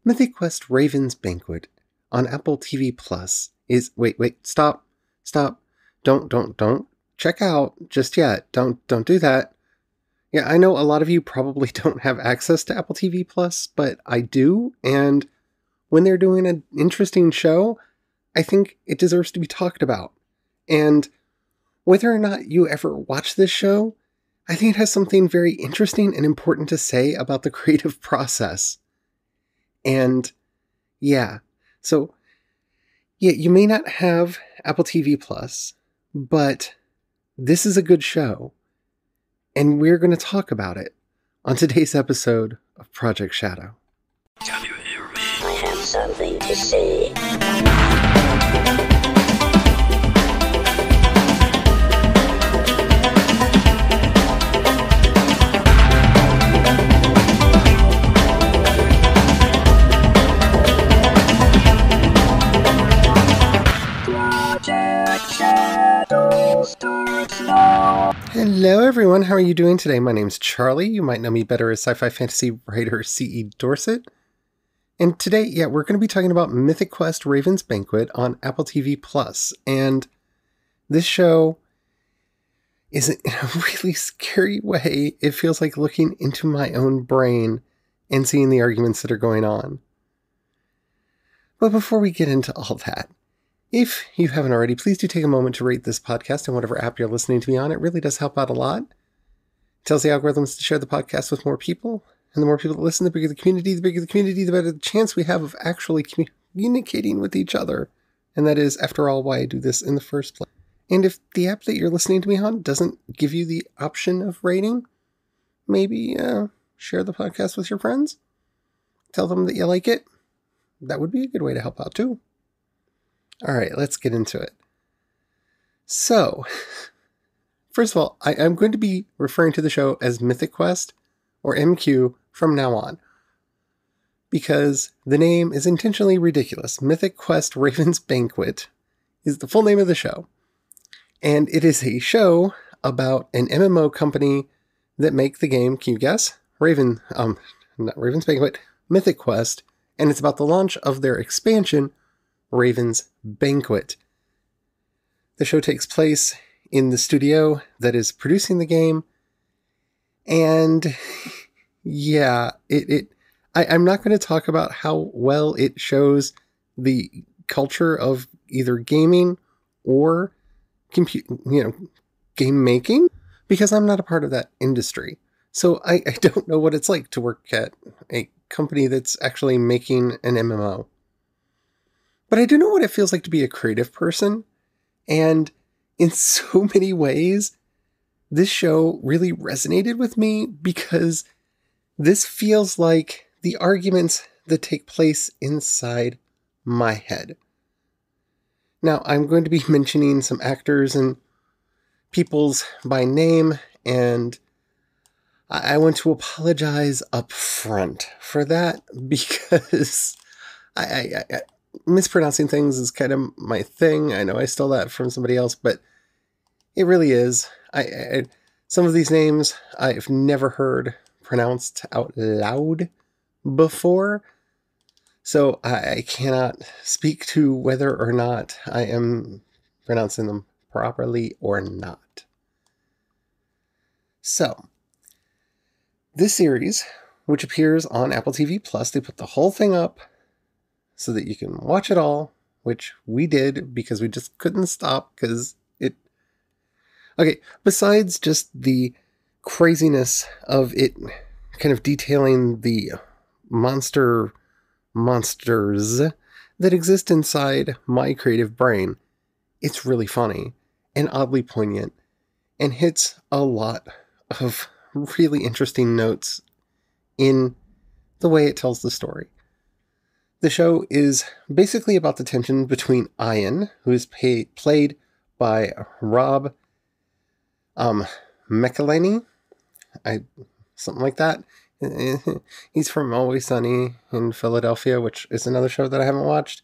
Mythic Quest Raven's Banquet on Apple TV Plus is... Wait, stop. Don't check out just yet. Don't do that. Yeah, I know a lot of you probably don't have access to Apple TV Plus, but I do, and when they're doing an interesting show, I think it deserves to be talked about. And whether or not you ever watch this show, I think it has something very interesting and important to say about the creative process. And yeah, so yeah, you may not have Apple TV Plus, but this is a good show. And we're going to talk about it on today's episode of Project Shadow. Can you hear me? I have something to say. Hello everyone, how are you doing today? My name's Charlie. You might know me better as sci-fi fantasy writer C.E. Dorset. And today, we're going to be talking about Mythic Quest Raven's Banquet on Apple TV Plus. And this show is, in a really scary way, it feels like looking into my own brain and seeing the arguments that are going on. But before we get into all that, if you haven't already, please do take a moment to rate this podcast in whatever app you're listening to me on. It really does help out a lot. It tells the algorithms to share the podcast with more people. And the more people that listen, the bigger the community, the better the chance we have of actually communicating with each other. And that is, after all, why I do this in the first place. And if the app that you're listening to me on doesn't give you the option of rating, maybe share the podcast with your friends. Tell them that you like it. That would be a good way to help out too. All right, let's get into it. So, first of all, I'm going to be referring to the show as Mythic Quest, or MQ, from now on. Because the name is intentionally ridiculous. Mythic Quest Raven's Banquet is the full name of the show. And it is a show about an MMO company that make the game, can you guess? Not Raven's Banquet, Mythic Quest. And it's about the launch of their expansion, Raven's Banquet. The show takes place in the studio that is producing the game, and yeah, I'm not going to talk about how well it shows the culture of either gaming or game making, because I'm not a part of that industry. So I don't know what it's like to work at a company that's actually making an MMO. But I do know what it feels like to be a creative person, and in so many ways, this show really resonated with me because this feels like the arguments that take place inside my head. Now, I'm going to be mentioning some actors and peoples by name, and I want to apologize up front for that because I mispronouncing things is kind of my thing. I know I stole that from somebody else, but it really is. Some of these names I've never heard pronounced out loud before, so I cannot speak to whether or not I am pronouncing them properly or not. So, this series, which appears on Apple TV Plus, they put the whole thing up so that you can watch it all, which we did because we just couldn't stop because it... Okay, besides just the craziness of it kind of detailing the monsters that exist inside my creative brain, it's really funny and oddly poignant and hits a lot of really interesting notes in the way it tells the story. The show is basically about the tension between Ian, who is played by Rob McElhenney, something like that. He's from Always Sunny in Philadelphia, which is another show that I haven't watched.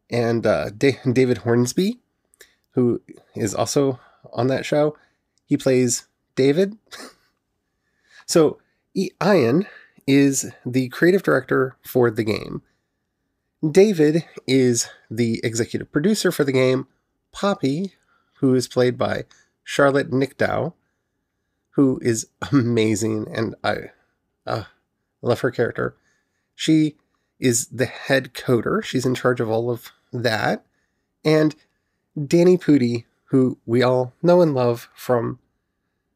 And David Hornsby, who is also on that show. He plays David. So Ian is the creative director for the game. David is the executive producer for the game. Poppy, who is played by Charlotte Nickdow, who is amazing, and I love her character. She is the head coder. She's in charge of all of that. And Danny Pudi, who we all know and love from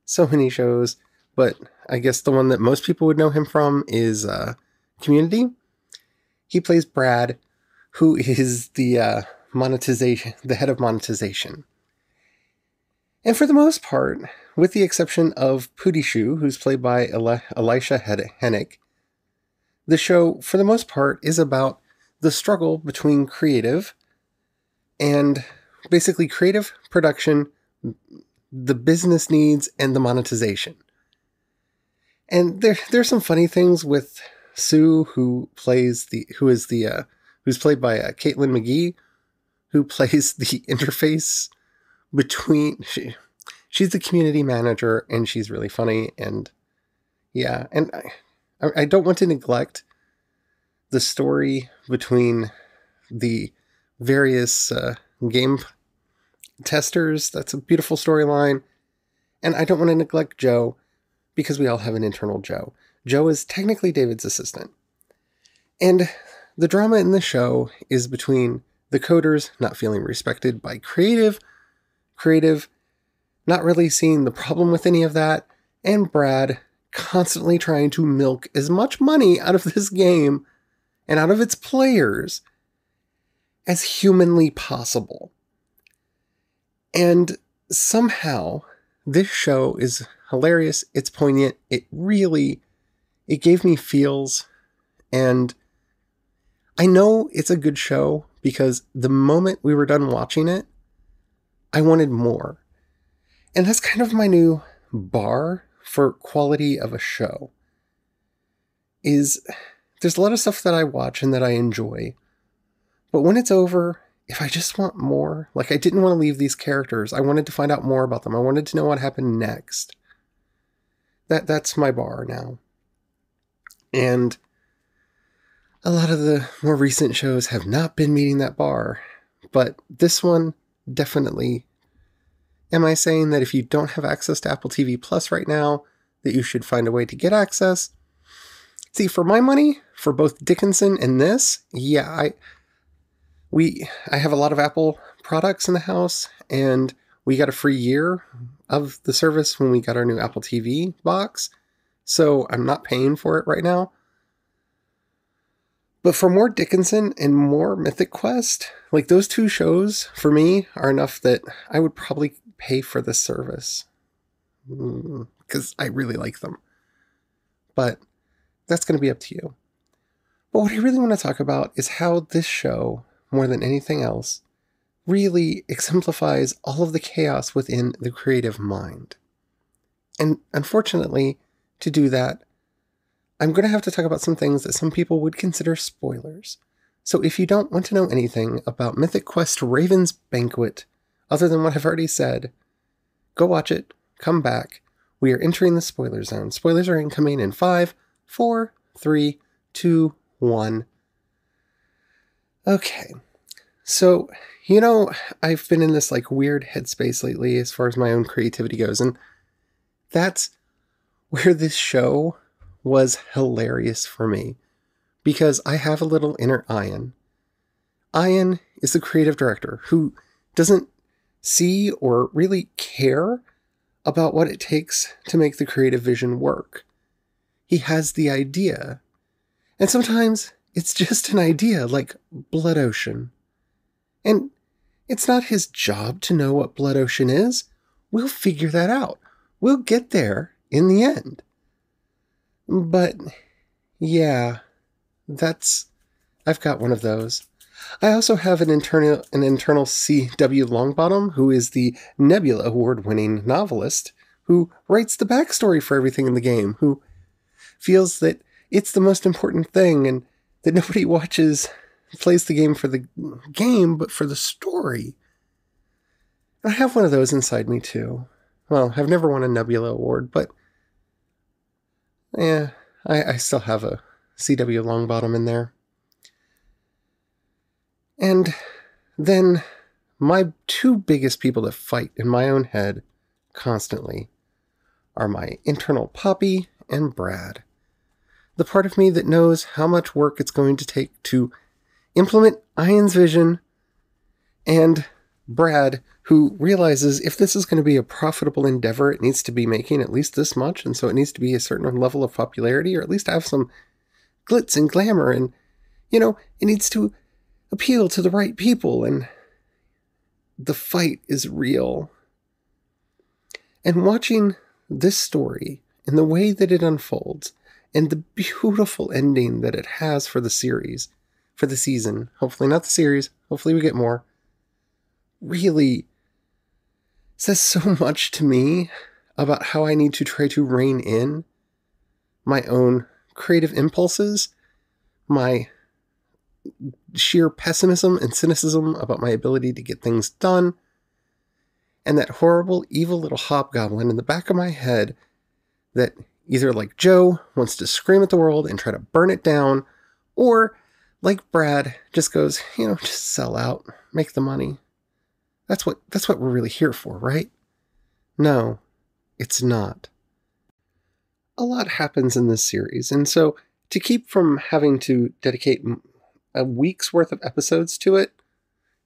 so many shows, but I guess the one that most people would know him from is Community. He plays Brad, who is the monetization, the head of monetization. And for the most part, with the exception of Pudishu, who's played by Elisha Hennick, the show, for the most part, is about the struggle between creative and basically creative production, the business needs, and the monetization. And there's some funny things with Sue, who's played by Caitlin McGee, who plays the interface between. She's the community manager, and she's really funny, and yeah, and I don't want to neglect the story between the various game testers. That's a beautiful storyline, and I don't want to neglect Joe, because we all have an internal Joe. Joe is technically David's assistant. And the drama in the show is between the coders not feeling respected by creative not really seeing the problem with any of that, and Brad constantly trying to milk as much money out of this game and out of its players as humanly possible. And somehow, this show is hilarious, it's poignant, it gave me feels, and I know it's a good show because the moment we were done watching it, I wanted more. And that's kind of my new bar for quality of a show. There's a lot of stuff that I watch and that I enjoy, but when it's over, if I just want more, like I didn't want to leave these characters, I wanted to find out more about them, I wanted to know what happened next. That's my bar now. And a lot of the more recent shows have not been meeting that bar, but this one definitely. Am I saying that if you don't have access to Apple TV Plus right now, that you should find a way to get access? See, for my money, for both Dickinson and this, yeah, I have a lot of Apple products in the house, and we got a free year of the service when we got our new Apple TV box, so I'm not paying for it right now. But for more Dickinson and more Mythic Quest, like those two shows, for me, are enough that I would probably pay for this service. Because I really like them. But that's going to be up to you. But what I really want to talk about is how this show, more than anything else, really exemplifies all of the chaos within the creative mind. And unfortunately, to do that, I'm going to have to talk about some things that some people would consider spoilers. So if you don't want to know anything about Mythic Quest Raven's Banquet, other than what I've already said, go watch it, come back. We are entering the spoiler zone. Spoilers are incoming in 5, 4, 3, 2, 1. Okay. So, I've been in this weird headspace lately as far as my own creativity goes, and that's where this show was hilarious for me, because I have a little inner Ian. Ian is the creative director who doesn't see or really care about what it takes to make the creative vision work. He has the idea, and sometimes it's just an idea like Blood Ocean. And it's not his job to know what Blood Ocean is. We'll figure that out. We'll get there in the end. But, yeah, I've got one of those. I also have an internal C.W. Longbottom, who is the Nebula Award-winning novelist, who writes the backstory for everything in the game, who feels that it's the most important thing, and that nobody plays the game for the game, but for the story. I have one of those inside me, too. Well, I've never won a Nebula Award, but yeah, I still have a CW Longbottom in there. And then my two biggest people that fight in my own head constantly are my internal Poppy and Brad. The part of me that knows how much work it's going to take to implement Ian's vision, and Brad, who realizes if this is going to be a profitable endeavor, it needs to be making at least this much, and so it needs to be a certain level of popularity, or at least have some glitz and glamour, and, it needs to appeal to the right people, and the fight is real. And watching this story and the way that it unfolds, and the beautiful ending that it has for the series, for the season, hopefully not the series, hopefully we get more, really says so much to me about how I need to try to rein in my own creative impulses, my sheer pessimism and cynicism about my ability to get things done, and that horrible, evil little hobgoblin in the back of my head that either, like Joe, wants to scream at the world and try to burn it down, or, like Brad, just goes, just sell out, make the money. That's what we're really here for, right? No, it's not. A lot happens in this series, and so to keep from having to dedicate a week's worth of episodes to it,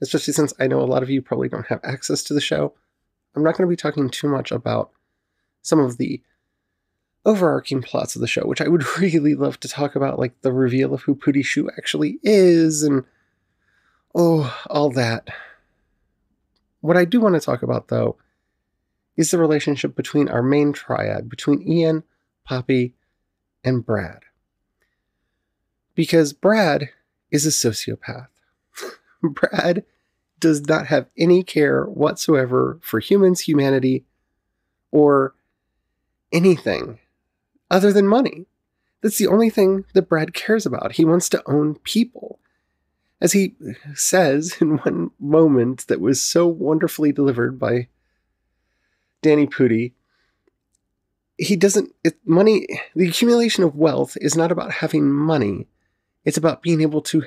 especially since I know a lot of you probably don't have access to the show, I'm not going to be talking too much about some of the overarching plots of the show, which I would really love to talk about, like the reveal of who Pooty Shoe actually is, and all that. What I do want to talk about, though, is the relationship between our main triad, between Ian, Poppy, and Brad. Because Brad is a sociopath. Brad does not have any care whatsoever for humans, humanity, or anything other than money. That's the only thing that Brad cares about. He wants to own people. As he says in one moment that was so wonderfully delivered by Danny Pudi, the accumulation of wealth is not about having money. It's about being able to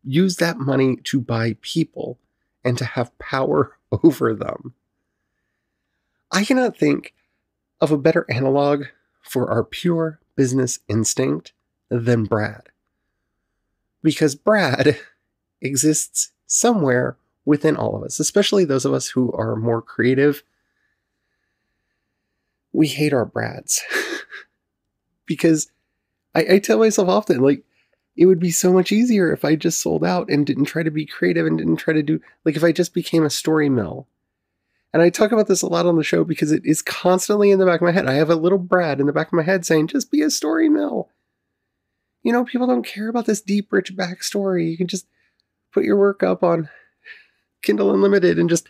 use that money to buy people and to have power over them. I cannot think of a better analog for our pure business instinct than Brad. Because Brad exists somewhere within all of us, especially those of us who are more creative. We hate our Brads. Because I tell myself often, it would be so much easier if I just sold out and didn't try to be creative and didn't try to do, if I just became a story mill. And I talk about this a lot on the show because it is constantly in the back of my head. I have a little Brad in the back of my head saying, just be a story mill. People don't care about this deep, rich backstory. You can just put your work up on Kindle Unlimited and just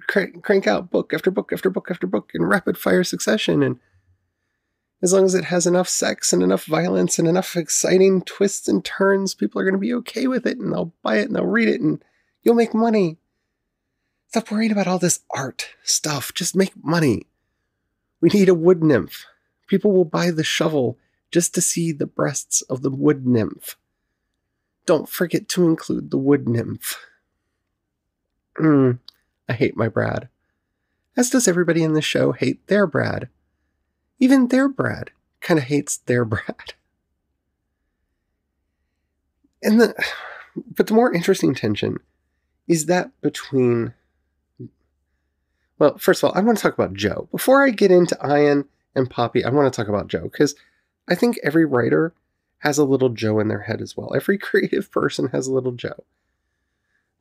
crank out book after book after book after book in rapid fire succession. And as long as it has enough sex and enough violence and enough exciting twists and turns, people are going to be okay with it, and they'll buy it and they'll read it, and you'll make money. Stop worrying about all this art stuff. Just make money. We need a wood nymph. People will buy the shovel just to see the breasts of the wood nymph. Don't forget to include the wood nymph. I hate my Brad. As does everybody in the show hate their Brad. Even their Brad kind of hates their Brad. But the more interesting tension is that between... Well, first of all, I want to talk about Joe. Before I get into Ian and Poppy, I want to talk about Joe, because I think every writer has a little Joe in their head as well. Every creative person has a little Joe.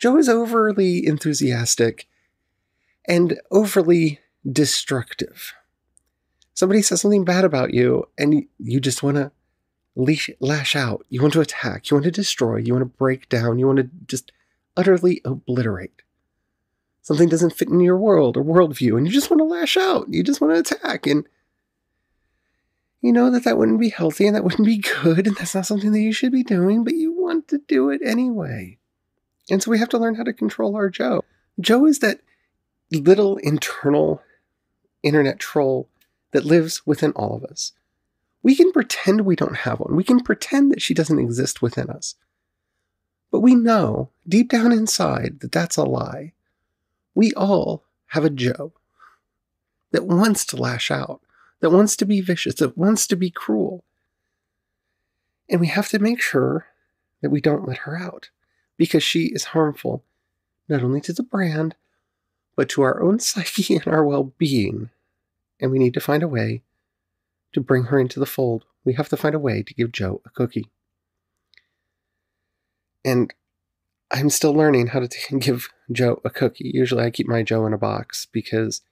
Joe is overly enthusiastic and overly destructive. Somebody says something bad about you, and you just want to lash out. You want to attack. You want to destroy. You want to break down. You want to just utterly obliterate. Something doesn't fit in your world or worldview, and you just want to lash out. You just want to attack, and you know that wouldn't be healthy, and that wouldn't be good, and that's not something that you should be doing, but you want to do it anyway. And so we have to learn how to control our Joe. Joe is that little internal internet troll that lives within all of us. We can pretend we don't have one. We can pretend that she doesn't exist within us. But we know, deep down inside, that that's a lie. We all have a Joe that wants to lash out, that wants to be vicious, that wants to be cruel. And we have to make sure that we don't let her out, because she is harmful, not only to the brand, but to our own psyche and our well-being. And we need to find a way to bring her into the fold. We have to find a way to give Joe a cookie. And I'm still learning how to give Joe a cookie. Usually I keep my Joe in a box because,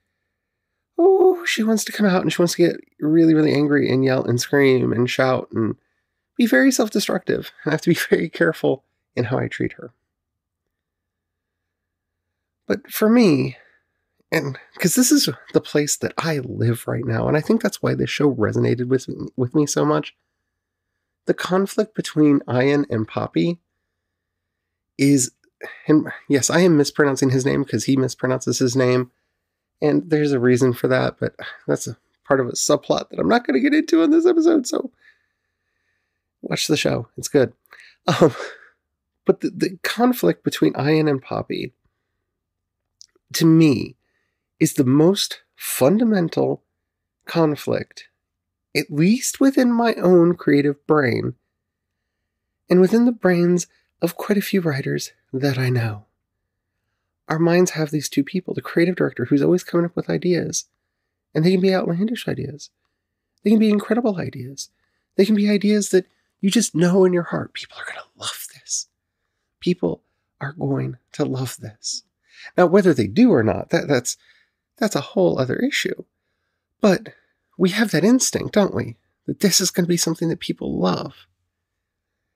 she wants to come out and she wants to get really, really angry and yell and scream and shout and be very self-destructive. I have to be very careful in how I treat her. But for me, and because this is the place that I live right now, and I think that's why this show resonated with me so much, the conflict between Ian and Poppy is, and yes, I am mispronouncing his name because he mispronounces his name, and there's a reason for that, but that's a part of a subplot that I'm not going to get into in this episode, so watch the show. It's good. But the conflict between Ian and Poppy, to me, is the most fundamental conflict, at least within my own creative brain, and within the brains of quite a few writers that I know. Our minds have these two people, the creative director who's always coming up with ideas, and they can be outlandish ideas. They can be incredible ideas. They can be ideas that you just know in your heart, people are going to love this. People are going to love this. Now, whether they do or not, that's a whole other issue. But we have that instinct, don't we? That this is going to be something that people love.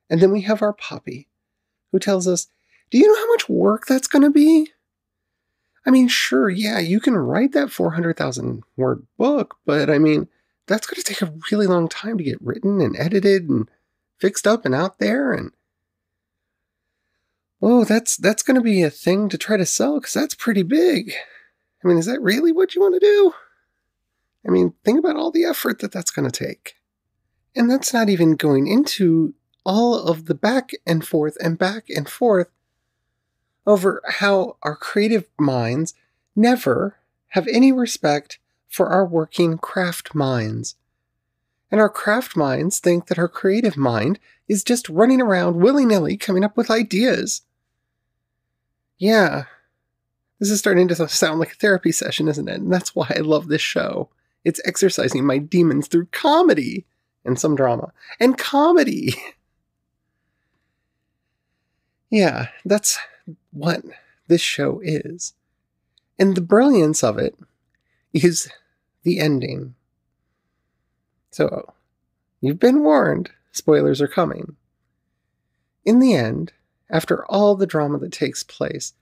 And then we have our Poppy, who tells us, do you know how much work that's going to be? I mean, sure, yeah, you can write that 400,000 word book, but I mean, that's going to take a really long time to get written and edited and fixed up and out there. And that's going to be a thing to try to sell because that's pretty big. I mean, is that really what you want to do? I mean, think about all the effort that's going to take. And that's not even going into all of the back and forth over how our creative minds never have any respect for our working craft minds. And our craft minds think that our creative mind is just running around willy-nilly coming up with ideas. Yeah, this is starting to sound like a therapy session, isn't it? And that's why I love this show. It's exercising my demons through comedy and some drama. And comedy! Yeah, that's what this show is. And the brilliance of it is the ending. So, you've been warned, spoilers are coming. In the end, after all the drama that takes place,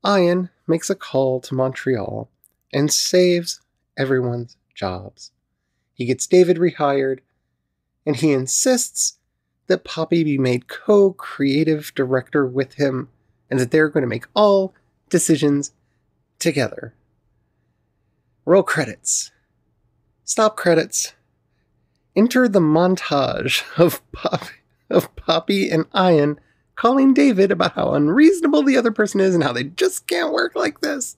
Ian makes a call to Montreal and saves everyone's jobs. He gets David rehired, and he insists that Poppy be made co-creative director with him, and that they're going to make all decisions together. Roll credits. Stop credits. Enter the montage of Poppy and Ian calling David about how unreasonable the other person is and how they just can't work like this.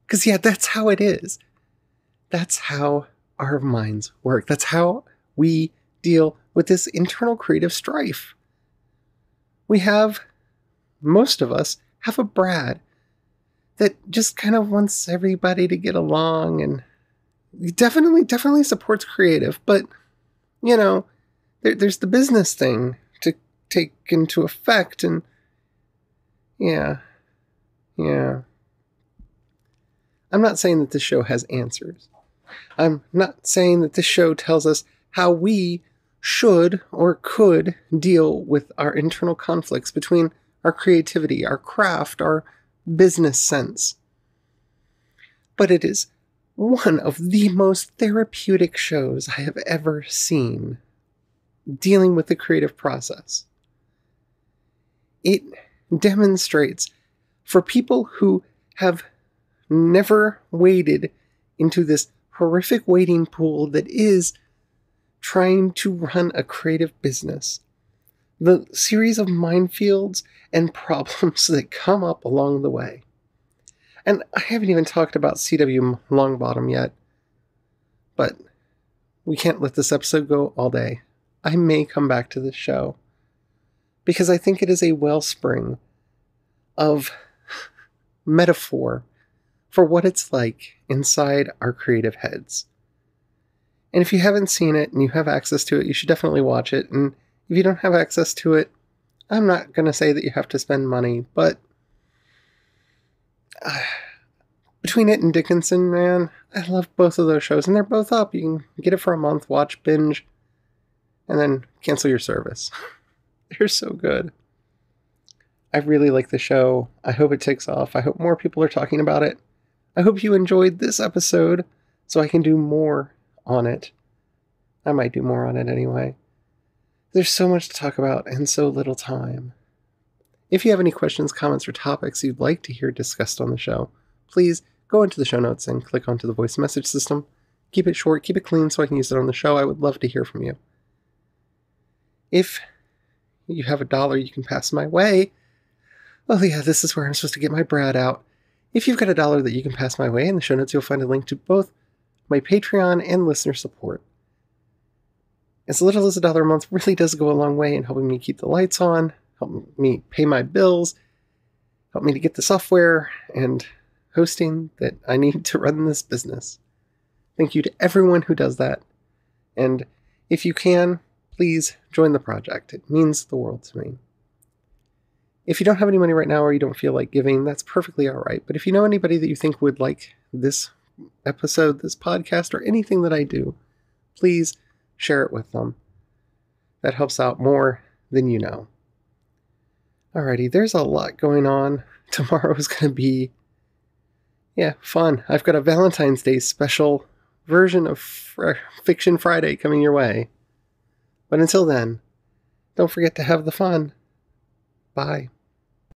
Because, yeah, that's how it is. That's how our minds work. That's how we deal with this internal creative strife. Most of us have a Brad that just kind of wants everybody to get along, and he definitely supports creative, but, there's the business thing to take into effect, and yeah. I'm not saying that this show has answers. I'm not saying that this show tells us how we should or could deal with our internal conflicts between our creativity, our craft, our business sense. But it is one of the most therapeutic shows I have ever seen dealing with the creative process. It demonstrates for people who have never waded into this horrific wading pool that is trying to run a creative business. The series of minefields and problems that come up along the way. And I haven't even talked about CW Longbottom yet, but we can't let this episode go all day. I may come back to this show, because I think it is a wellspring of metaphor for what it's like inside our creative heads. And if you haven't seen it and you have access to it, you should definitely watch it. And if you don't have access to it, I'm not going to say that you have to spend money, but between it and Dickinson, man, I love both of those shows, and they're both up. You can get it for a month, watch, binge, and then cancel your service. They're so good. I really like the show. I hope it takes off. I hope more people are talking about it. I hope you enjoyed this episode so I can do more on it. I might do more on it anyway. There's so much to talk about and so little time. If you have any questions, comments, or topics you'd like to hear discussed on the show, please go into the show notes and click onto the voice message system. Keep it short, keep it clean so I can use it on the show. I would love to hear from you. If you have $1 you can pass my way, well, yeah, this is where I'm supposed to get my Brad out. If you've got $1 that you can pass my way, in the show notes you'll find a link to both my Patreon and listener support. As little as $1 a month really does go a long way in helping me keep the lights on, help me pay my bills, help me to get the software and hosting that I need to run this business. Thank you to everyone who does that. And if you can, please join the project. It means the world to me. If you don't have any money right now or you don't feel like giving, that's perfectly all right. But if you know anybody that you think would like this episode, this podcast, or anything that I do, please share it with them. That helps out more than you know. Alrighty, there's a lot going on. Tomorrow is going to be, fun. I've got a Valentine's Day special version of Fiction Friday coming your way. But until then, don't forget to have the fun. Bye.